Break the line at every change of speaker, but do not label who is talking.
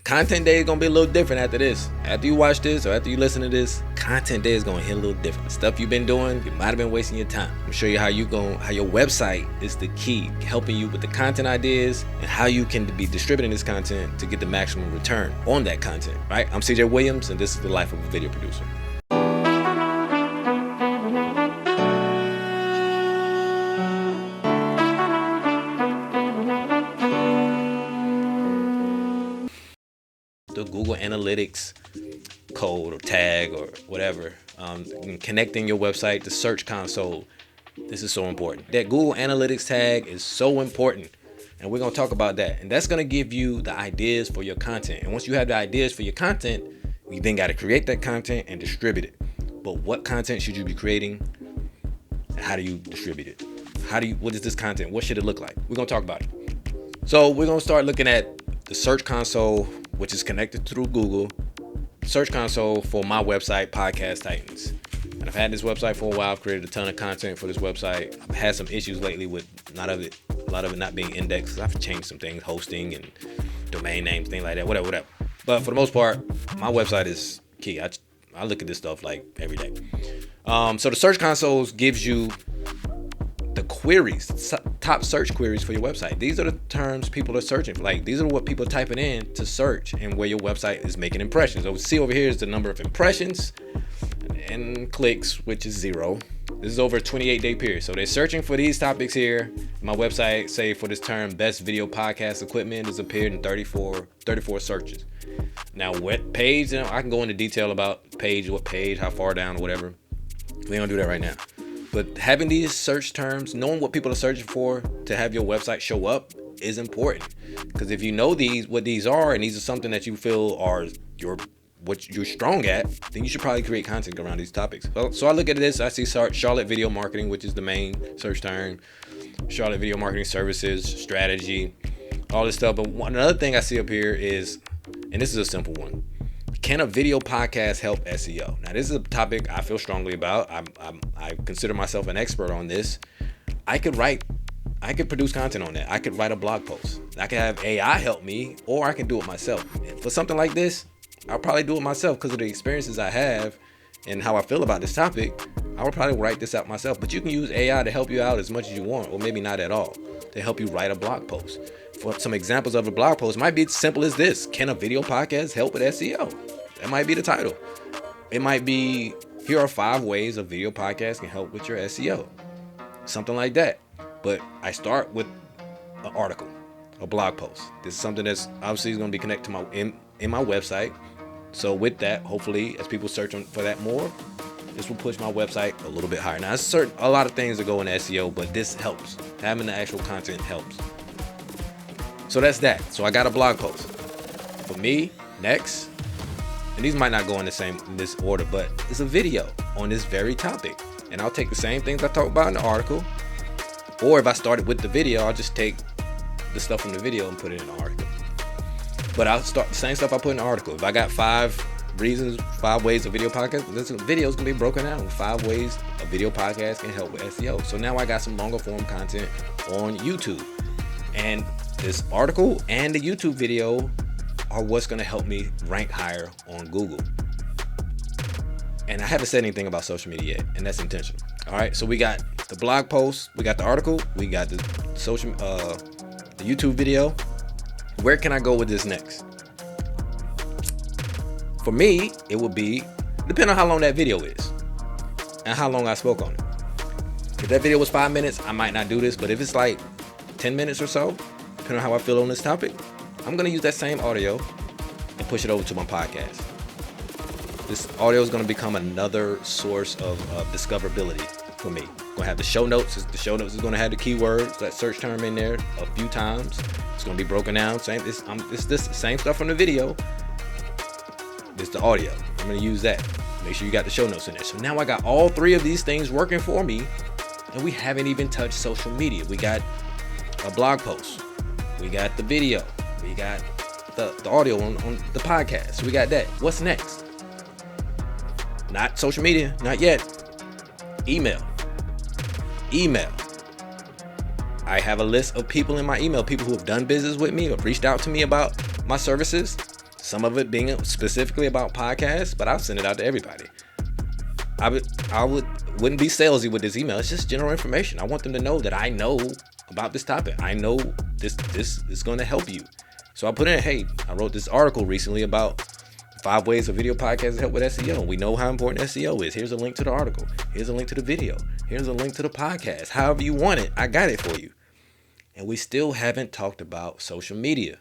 content day is going to be a little different after this. After you watch this or after you listen to this, content day is going to hit a little different. Stuff you've been doing, you might have been wasting your time. I'm going to show you how your website is the key, helping you with the content ideas and how you can be distributing this content to get the maximum return on that content, right? I'm CJ Williams, and this is the life of a video producer. The Google Analytics code or tag or whatever, connecting your website to Search Console. This is so important. That Google Analytics tag is so important, and we're going to talk about that. And that's going to give you the ideas for your content. And once you have the ideas for your content, you then got to create that content and distribute it. But what content should you be creating? And how do you distribute it? What is this content? What should it look like? We're going to talk about it. So we're going to start looking at the Search Console, which is connected through Google. Search Console for my website, Podcast Titans. And I've had this website for a while. I've created a ton of content for this website. I've had some issues lately with a lot of it not being indexed. I've changed some things, hosting and domain names, things like that, whatever. But for the most part, my website is key. I look at this stuff like every day. So the Search Console gives you the queries, top search queries for your website. These are the terms people are searching for. Like, these are what people are typing in to search and where your website is making impressions. So see over here is the number of impressions and clicks, which is 0. This is over a 28-day period. So they're searching for these topics here. My website, say for this term, best video podcast equipment, has appeared in 34 searches. Now, what page, I can go into detail about what page, how far down, or whatever. We don't do that right now. But having these search terms, knowing what people are searching for to have your website show up is important. Because if you know what these are, and these are something that you feel are what you're strong at, then you should probably create content around these topics. So I look at this, I see Charlotte Video Marketing, which is the main search term. Charlotte Video Marketing Services, strategy, all this stuff. But another thing I see up here is, and this is a simple one, can a video podcast help SEO? Now, this is a topic I feel strongly about. I consider myself an expert on this. I could produce content on that. I could write a blog post. I could have AI help me, or I can do it myself. For something like this, I'll probably do it myself because of the experiences I have and how I feel about this topic. I would probably write this out myself. But you can use AI to help you out as much as you want, or maybe not at all, to help you write a blog post. For some examples of a blog post, it might be as simple as this. Can a video podcast help with SEO? That might be the title. It might be, here are 5 ways a video podcast can help with your SEO. Something like that. But I start with an article, a blog post. This is something that's obviously going to be connected to in my website. So with that, hopefully, as people search for that more, this will push my website a little bit higher. Now, there's a lot of things that go into SEO, but this helps. Having the actual content helps. So that's that. So I got a blog post. For me, next, and these might not go in this order, but it's a video on this very topic. And I'll take the same things I talked about in the article. Or if I started with the video, I'll just take the stuff from the video and put it in the article. But I'll start the same stuff I put in the article. If I got 5 ways a video podcast, this video is going to be broken down with 5 ways a video podcast can help with SEO. So now I got some longer form content on YouTube. And this article and the YouTube video are what's going to help me rank higher on Google. And I haven't said anything about social media yet, and that's intentional. All right, so we got the blog post, we got the article, we got the the YouTube video. Where can I go with this next? For me, it would be, depending on how long that video is and how long I spoke on it. If that video was 5 minutes, I might not do this, but if it's like 10 minutes or so, depending on how I feel on this topic, I'm going to use that same audio and push it over to my podcast. This audio is going to become another source of discoverability for me. I'm going to have the show notes. The show notes is going to have the keywords, that search term in there a few times. It's going to be broken down. It's this same stuff from the video. It's the audio. I'm going to use that. Make sure you got the show notes in there. So now I got all 3 of these things working for me, and we haven't even touched social media. We got a blog post. We got the video. We got the audio on the podcast. We got that. What's next? Not social media. Not yet. Email. I have a list of people in my email, people who have done business with me, have reached out to me about my services. Some of it being specifically about podcasts, but I'll send it out to everybody. I wouldn't be salesy with this email. It's just general information. I want them to know that I know about this topic. I know this is going to help you. So I put in, hey, I wrote this article recently about 5 ways a video podcast help with SEO. We know how important SEO is. Here's a link to the article. Here's a link to the video. Here's a link to the podcast. However you want it, I got it for you. And we still haven't talked about social media.